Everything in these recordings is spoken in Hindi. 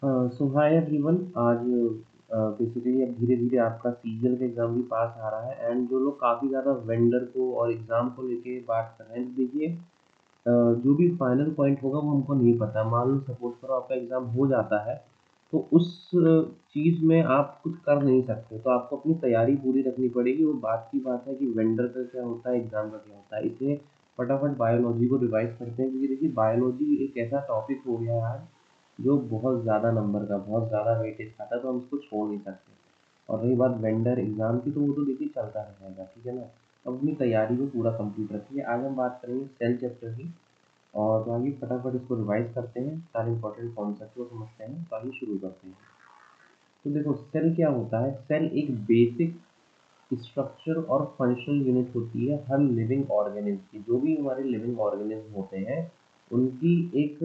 सो हाय एवरीवन। आज बेसिकली अब धीरे धीरे आपका सीजन का एग्ज़ाम भी पास आ रहा है एंड जो लोग काफ़ी ज़्यादा वेंडर को और एग्ज़ाम को लेके बात कर रहे हैं, तो देखिए जो भी फाइनल पॉइंट होगा वो हमको नहीं पता। मान लो सपोज करो आपका एग्ज़ाम हो जाता है, तो उस चीज़ में आप कुछ कर नहीं सकते, तो आपको अपनी तैयारी पूरी रखनी पड़ेगी। वो बात की बात है कि वेंडर का क्या होता है, एग्ज़ाम का क्या होता है। इसलिए फटाफट बायोलॉजी को रिवाइज़ करते हैं, क्योंकि देखिए बायोलॉजी एक ऐसा टॉपिक हो गया है आज जो बहुत ज़्यादा नंबर का, बहुत ज़्यादा वेटेज खाता है, तो हम इसको छोड़ नहीं सकते। और रही बात वेंडर एग्ज़ाम की, तो वो तो देखिए चलता रहेगा, ठीक है ना। अब अपनी तैयारी को पूरा कंप्लीट रखिए। आज हम बात करेंगे सेल चैप्टर की, और तो आइए फटाफट इसको रिवाइज करते हैं, सारे इंपॉर्टेंट कॉन्सेप्ट को समझते हैं। तो आइए शुरू करते हैं। तो देखो सेल क्या होता है। सेल एक बेसिक स्ट्रक्चर और फंक्शनल यूनिट होती है हर लिविंग ऑर्गेनिज्म की। जो भी हमारे लिविंग ऑर्गेनिज्म होते हैं उनकी एक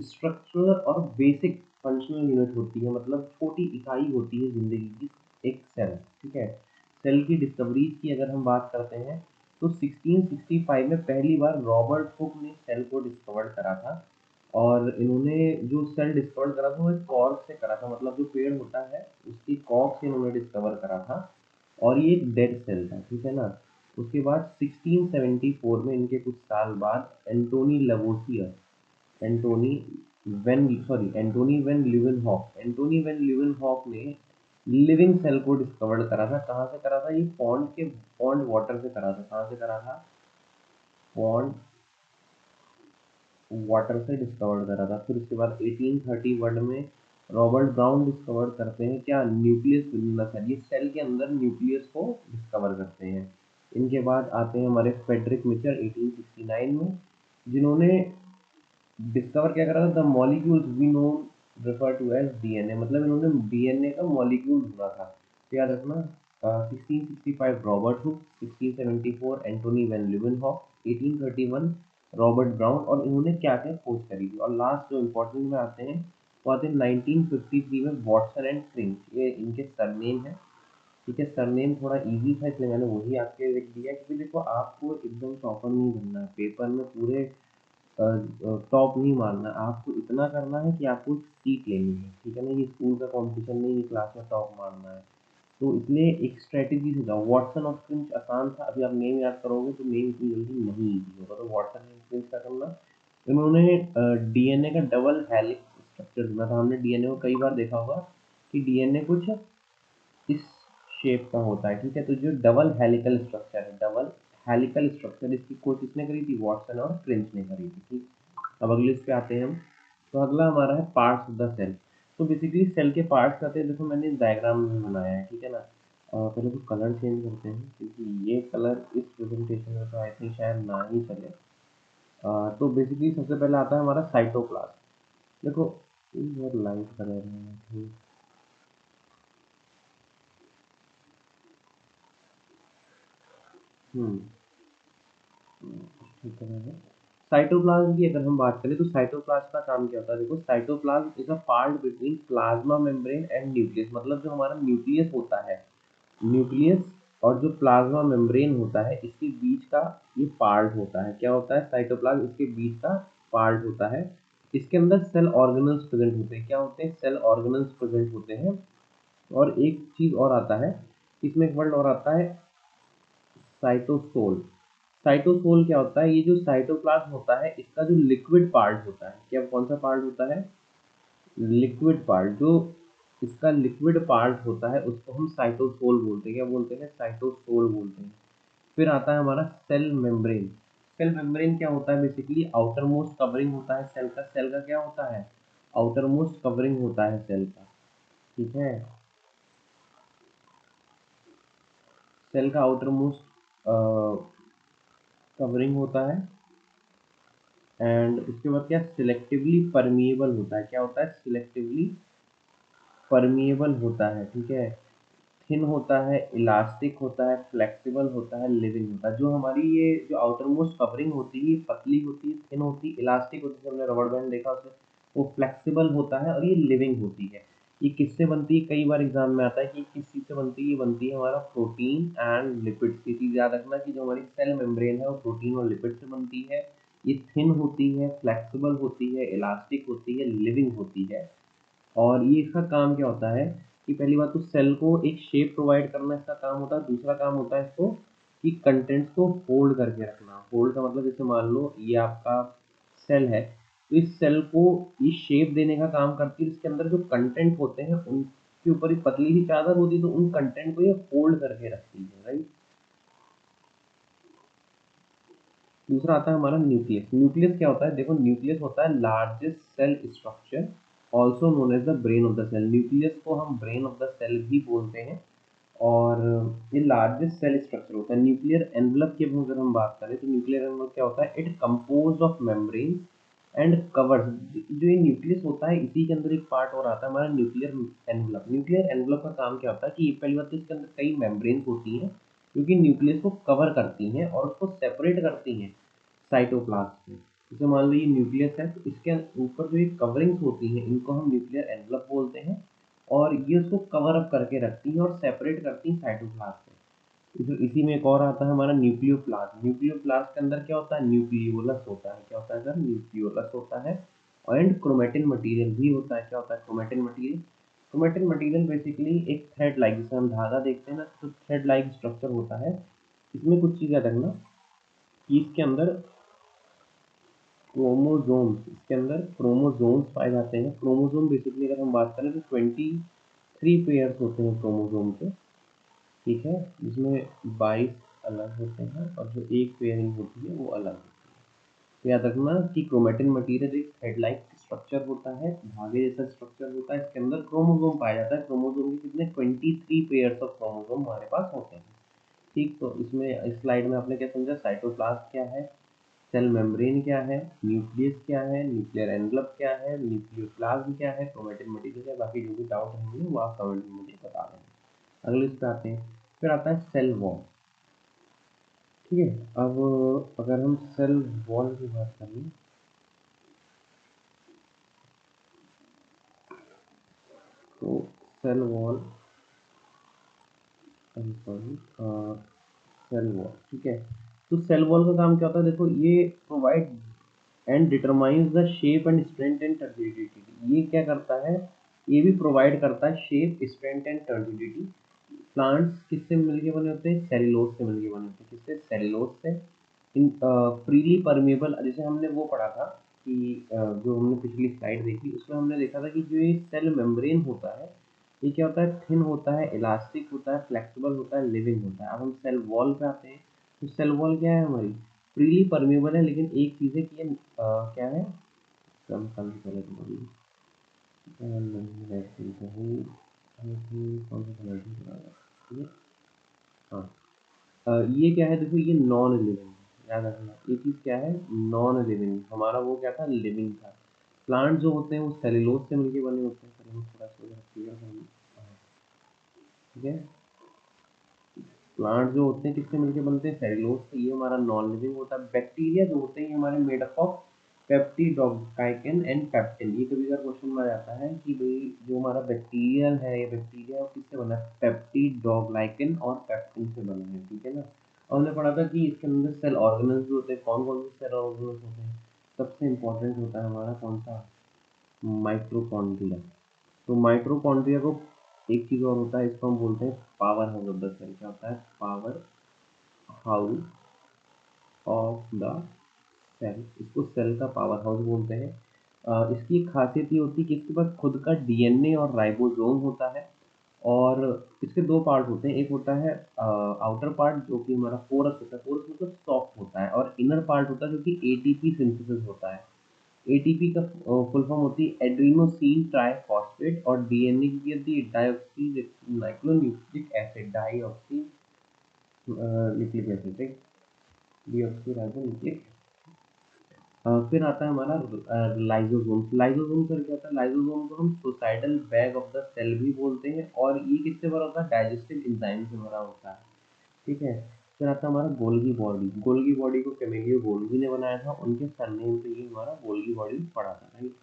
स्ट्रक्चर और बेसिक फंक्शनल यूनिट होती है, मतलब छोटी इकाई होती है जिंदगी की, एक सेल। ठीक है। सेल की डिस्कवरीज की अगर हम बात करते हैं, तो 1665 में पहली बार रॉबर्ट हुक ने सेल को डिस्कवर करा था। और इन्होंने जो सेल डिस्कवर करा था वो एक कॉर्क से करा था, मतलब जो पेड़ होता है उसकी कॉर्क से इन्होंने डिस्कवर करा था। और ये एक डेड सेल था, ठीक है ना। उसके बाद 1674 में, इनके कुछ साल बाद, एंटोनी वेन ल्यूवेनहॉक ने लिविंग सेल को डिस्कवर करा था। कहाँ से करा था? ये पॉन्ड वाटर से करा था। कहाँ से करा था? पॉन्ड वाटर से डिस्कवर करा था। फिर उसके बाद 1831 में रॉबर्ट ब्राउन डिस्कवर करते हैं क्या? Nucleus with the cell. ये सेल के अंदर न्यूक्लियस को डिस्कवर करते हैं। इनके बाद आते हैं हमारे फ्रेडरिक मिचर 1869 में, जिन्होंने डिस्कवर क्या करा था? The molecules we know refer to as DNA, मतलब इन्होंने डीएनए का मॉलिक्यूल ढूंढा था। तो याद रखना, 1665 Robert Hooke, 1674 Antonie van Leeuwenhoek, 1831 Robert Brown. और इन्होंने क्या क्या खोज करी थी। और लास्ट जो इम्पोर्टेंट में आते हैं, वो आते हैं 1953 में वॉटसन एंड क्रिंच। ये इनके सरनेम है, ठीक है। सरनेम थोड़ा इजी था इसलिए मैंने वही आपके लिख दिया, क्योंकि देखो आपको एकदम टॉपर नहीं बनना है पेपर में, पूरे टॉप नहीं मारना। आपको इतना करना है कि आपको सीट लेनी है, ठीक है ना। ये स्कूल का कंपटीशन नहीं, ये क्लास में टॉप मारना है। तो इसलिए एक स्ट्रेटेजी से जाओ। वॉटसन और क्रिंच आसान था, अभी आप नेम याद करोगे तो नेम इतनी जल्दी नहीं ईजी होगा। तो वॉटसन एंड क्रिंच का करना। इन्होंने डीएनए का डबल हेलिक्स स्ट्रक्चर ढूंढा था। हमने डीएनए को कई बार देखा होगा कि डीएनए कुछ इस शेप का होता है, ठीक है। तो जो डबल हेलिकल स्ट्रक्चर है, डबल हेलिकल स्ट्रक्चर, इसकी खोज किसने करी थी? वॉटसन और क्रिंच ने करी थी, ठीक। अब अगले इस पे आते हैं हम। तो अगला हमारा है पार्ट्स ऑफ द सेल। तो बेसिकली सेल के पार्ट्स आते हैं, देखो मैंने इस डायग्राम में बनाया है, ठीक है ना। पहले तो कलर चेंज करते हैं, क्योंकि ये कलर इस प्रेजेंटेशन में तो आई थिंक शायद ना ही चले। तो बेसिकली सबसे पहले आता है हमारा साइटोप्लाज्म। देखो ये बहुत लाइट कलर है, ठीक। हम्म ठीक है। साइटोप्लाज्म की अगर हम बात करें, तो साइटोप्लाज्म का काम क्या होता है? देखो cytoplasm is a part between plasma membrane and nucleus, मतलब जो हमारा न्यूक्लियस होता है, न्यूक्लियस और जो प्लाज्मा मेम्ब्रेन होता है, इसके बीच का ये पार्ट होता है। क्या होता है? साइटोप्लाज्म इसके बीच का पार्ट होता है। इसके अंदर सेल ऑर्गेनल्स प्रेजेंट होते हैं। क्या होते हैं? सेल ऑर्गेनल्स प्रेजेंट होते हैं। और एक चीज और आता है, इसमें एक वर्ड और आता है, साइटोसोल। साइटोसोल क्या होता है? ये जो साइटोप्लाज्म होता है, इसका जो लिक्विड पार्ट होता है, क्या कौन सा पार्ट होता है? Liquid part. जो इसका लिक्विड पार्ट होता है उसको हम साइटोसोल बोलते हैं। क्या बोलते हैं? साइटोसोल बोलते हैं। फिर आता है हमारा सेल मेम्ब्रेन। सेल मेम्ब्रेन क्या होता है? बेसिकली आउटर मोस्ट कवरिंग होता है सेल का। सेल का क्या होता है? आउटर मोस्ट कवरिंग होता है सेल का, ठीक है। सेल का आउटर मोस्ट कवरिंग होता है। एंड उसके बाद क्या? सिलेक्टिवली परमिएबल होता है। क्या होता है? सिलेक्टिवली परमिएबल होता है, ठीक है। थिन होता है, इलास्टिक होता है, फ्लेक्सिबल होता है, लिविंग होता है। जो हमारी ये जो आउटर मोस्ट कवरिंग होती है, ये पतली होती है, थिन होती है, इलास्टिक होती है, हमने रबड़ बैंड देखा उसमें, वो फ्लेक्सिबल होता है, और ये लिविंग होती है। ये किससे बनती है? कई बार एग्जाम में आता है कि किस चीज़ से बनती है। ये बनती है हमारा प्रोटीन एंड लिपिड की। चीज़ याद रखना कि जो हमारी सेल मेम्ब्रेन है वो प्रोटीन और लिपिड से बनती है। ये थिन होती है, फ्लेक्सिबल होती है, इलास्टिक होती है, लिविंग होती है। और ये इसका काम क्या होता है कि पहली बात तो सेल को एक शेप प्रोवाइड करना इसका काम होता है। दूसरा काम होता है इसको कि कंटेंट्स को होल्ड करके रखना। होल्ड का मतलब जैसे मान लो ये आपका सेल है, तो इस सेल को ये शेप देने का काम करती है। इसके अंदर जो कंटेंट होते हैं उनके ऊपर एक पतली सी चादर होती है, तो उन कंटेंट को ये होल्ड करके रखती है, राइट। दूसरा आता है हमारा न्यूक्लियस। न्यूक्लियस क्या होता है, देखो न्यूक्लियस होता है largest cell structure, also known as the brain of the cell. Nucleus को हम ब्रेन ऑफ द सेल भी बोलते हैं। और ये लार्जेस्ट सेल स्ट्रक्चर होता है। न्यूक्लियर एनवलप की अगर हम बात करें तो न्यूक्लियर एनवलप क्या होता है, it compose of membrane and covers. जो ये न्यूक्लियस होता है इसी के अंदर एक पार्ट और आता है हमारा न्यूक्लियर एनवलप। न्यूक्लियर एनवलप का काम क्या होता है कि ये पहली बात तो इसके अंदर कई मेम्ब्रेन्स होती हैं जो कि न्यूक्लियस को कवर करती हैं और उसको सेपरेट करती हैं साइटोप्लाज्म से। जैसे मान लो ये न्यूक्लियस है, तो इसके ऊपर जो ये कवरिंग्स होती हैं इनको हम न्यूक्लियर एनवलप बोलते हैं। और ये उसको कवर अप करके रखती हैं और सेपरेट करती हैं साइटोप्लाज्म से। इसी में एक और आता है हमारा न्यूक्लियोप्लास्ट। न्यूक्लियोप्लास्ट के अंदर क्या होता है, न्यूक्लियोलस होता है। क्या होता है सर, न्यूक्लियोलस होता है। एंड क्रोमेटिन मटेरियल भी होता है। क्या होता है chromatin material. Chromatin material basically एक थ्रेड लाइक, जैसे हम धागा देखते हैं ना, तो थ्रेड लाइक स्ट्रक्चर होता है। इसमें कुछ चीज़ याद रखना कि इसके अंदर क्रोमोजोम्स, इसके अंदर क्रोमोजोम्स पाए जाते हैं। क्रोमोजोम बेसिकली अगर हम बात करें तो 23 पेयर्स होते हैं क्रोमोजोम के, ठीक है, जिसमें 22 अलग होते हैं और जो एक पेयरिंग होती है वो अलग होती है। तो याद रखना कि क्रोमेटिन मटीरियल एक थ्रेड लाइक स्ट्रक्चर होता है, धागे जैसा स्ट्रक्चर होता है। इसके अंदर क्रोमोजोम पाया जाता है। क्रोमोजोम के कितने 23 पेयर्स ऑफ क्रोमोजोम हमारे पास होते हैं, ठीक। तो इसमें इस स्लाइड में आपने क्या समझा, साइटोप्लाज्म क्या है, सेल मेम्ब्रेन क्या है, न्यूक्लियस क्या है, न्यूक्लियर एनवलप क्या है, न्यूक्लियोप्लाज्म क्या है, क्रोमेटिन मटेरियल क्या है। बाकी जो भी डाउट होंगे वो आप कमेंट में मुझे बता देंगे। अगले इस पे आते हैं। फिर आता है सेल वॉल, ठीक है। अब अगर हम सेल वॉल की बात करें तो cell wall, sorry, cell wall, ठीक है। तो सेल वॉल का काम क्या होता है, देखो ये provide and determines the shape and strength and turgidity. ये क्या करता है, ये भी प्रोवाइड करता है shape, strength and turgidity. Plants किससे मिलके बने होते हैं, सेल्यूलोज से मिलके बने होते हैं। किससे, सेल्यूलोज से। इन फ्रीली परमेबल, जैसे हमने वो पढ़ा था कि जो हमने पिछली स्लाइड देखी उसमें हमने देखा था कि जो ये सेल मेम्ब्रेन होता है ये क्या होता है, थिन होता है, इलास्टिक होता है, फ्लेक्सिबल होता है, लिविंग होता है। अब हम सेल वॉल पे आते हैं। तो सेल वॉल क्या है हमारी, फ्रीली परमेबल है, लेकिन एक चीज़ है कि ये क्या है, कम कम से पहले तो बोलिए, कौन सा कलर ये, हाँ, ये क्या है, देखो ये नॉन लिविंग है। याद रखना ये चीज़ क्या है, नॉन लिविंग। हमारा वो क्या था, लिविंग था। प्लांट जो होते हैं वो सेल्यूलोज से मिलके बने होते हैं। सेल्यूलोज थोड़ा सा उधर clear कर लूँ। हाँ, ठीक है। प्लांट जो होते हैं किससे मिलके बनते हैं, सेल्यूलोज से। ये हमारा नॉन लिविंग होता है। बैक्टीरिया जो होते हैं ये हमारे made up of peptidoglycan and pectin. ये कभी कभी क्वेश्चन में आ जाता है कि भाई जो हमारा बैक्टीरियल है, ये बैक्टीरिया किससे बना है, पेप्टिडोग्लाइकन और पेप्टिन से बना है, ठीक है ना। और हमने पढ़ा था कि इसके अंदर सेल ऑर्गेनल्स भी होते हैं। कौन कौन से सेल ऑर्गेनल्स होते हैं, सबसे इंपॉर्टेंट होता है हमारा कौन सा, माइटोकॉन्ड्रिया। तो माइटोकॉन्ड्रिया को एक चीज़ और होता है, इसको हम बोलते हैं power house of the cell. क्या होता है, power house of the cell. इसको सेल का पावर हाउस बोलते हैं। इसकी एक खासियत ये होती है कि इसके पास खुद का डीएनए और राइबोसोम होता है। और इसके दो पार्ट होते हैं, एक होता है आउटर पार्ट जो कि हमारा पोरस होता है। पोरस मतलब सॉफ्ट होता है। और इनर पार्ट होता है जो कि एटीपी सिंथेसिस होता है। एटीपी का फुल फॉर्म होती है एड्रीनोसिन ट्राइफॉस्फेट, और डीएनए की होती है deoxy nitronucleic acid, deoxy nucleic acid, ठीक। Deoxy ribonucleic. फिर आता है हमारा लाइजोसोम। लाइजोसोम सर क्या होता है, लाइजोसोम को हम suicidal bag of the cell भी बोलते हैं। और ये किससे भरा होता है, डाइजेस्टिव एंजाइम से भरा होता है, ठीक है। फिर आता है हमारा गोल्गी बॉडी। गोल्गी बॉडी को कैमिलियो गोल्गी ने बनाया था, उनके सरनेम पे ये हमारा गोल्गी बॉडी पड़ा था, राइट।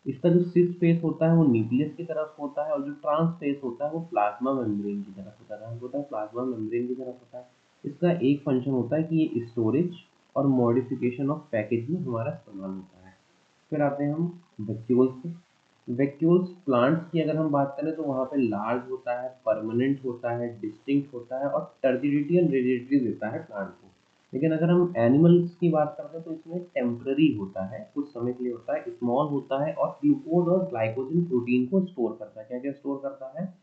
इसका जो सिस फेस होता है वो न्यूक्लियस की तरफ होता है, और जो ट्रांस फेस होता है वो प्लाज्मा मेम्ब्रेन की तरफ होता है। ट्रांस होता है प्लाज्मा मेम्ब्रेन की तरफ होता है। इसका एक फंक्शन होता है कि ये स्टोरेज और मॉडिफिकेशन ऑफ पैकेज में हमारा इस्तेमाल होता है। फिर आते हैं हम वेक्यूल्स पे। वैक्यूल्स प्लांट्स की अगर हम बात करें तो वहाँ पे लार्ज होता है, परमानेंट होता है, डिस्टिंक्ट होता है और टर्जिडिटी एंड रिजिडिटी देता है प्लांट को। लेकिन अगर हम एनिमल्स की बात करते हैं तो इसमें टेम्पररी होता है, कुछ समय के लिए होता है, स्मॉल होता है और ग्लूकोज और ग्लाइकोजन प्रोटीन को स्टोर करता है। क्या क्या स्टोर करता है?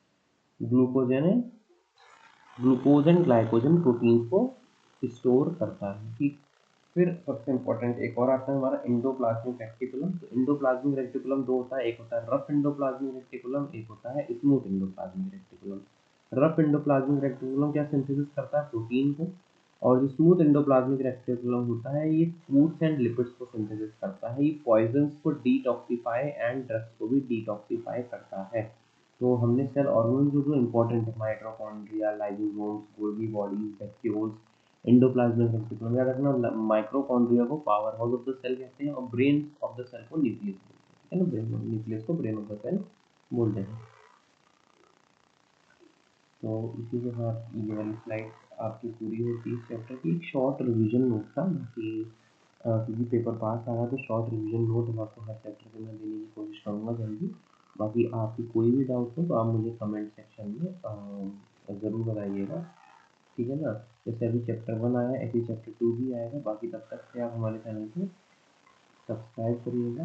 Glucagon glucose and glycogen proteins को स्टोर करता है। ठीक। फिर सबसे इम्पोर्टेंट एक और आता है हमारा एंडोप्लाज्मिक रेटिकुलम। तो एंडोप्लाज्मिक रेटिकुलम दो होता है, एक होता है रफ एंडोप्लाज्मिक रेटिकुलम, एक होता है smooth endoplasmic reticulum. Rough endoplasmic reticulum क्या सिंथेसिस करता है? प्रोटीन को। और जो स्मूथ एंडोप्लाज्मिक रेटिकुलम होता है ये फूड्स एंड लिपिड्स को सिंथेसिस करता है। ये पॉइजन्स को डिटॉक्सिफाई एंड ड्रग्स को भी डिटॉक्सिफाई करता है। तो हमने सेल ऑर्गन जो जो इंपॉर्टेंट है, mitochondria, lysosomes, Golgi bodies, vacuoles, endoplasmic reticulum, याद रखना माइक्रोकॉन्ड्रिया को power house of the cell कहते हैं और ब्रेन ऑफ द सेल को न्यूक्लियस बोलते हैं। ब्रेन न्यूक्लियस को ब्रेन ऑफ द सेल बोलते हैं। तो इसी के साथ ये वाली स्लाइड आपकी पूरी होती है इस चैप्टर की। एक शॉर्ट रिवीजन नोट था कि क्योंकि पेपर पास आ रहा तो शॉर्ट रिवीजन नोट हम आपको हर चैप्टर के मैं देने की कोशिश करूँगा जल्दी। बाकी आपकी कोई भी डाउट हो तो आप मुझे कमेंट सेक्शन में ज़रूर बताइएगा। ठीक है ना? जैसे अभी चैप्टर 1 आया ऐसे ही चैप्टर 2 भी आएगा। बाकी तब तक के आप हमारे चैनल को सब्सक्राइब करिएगा।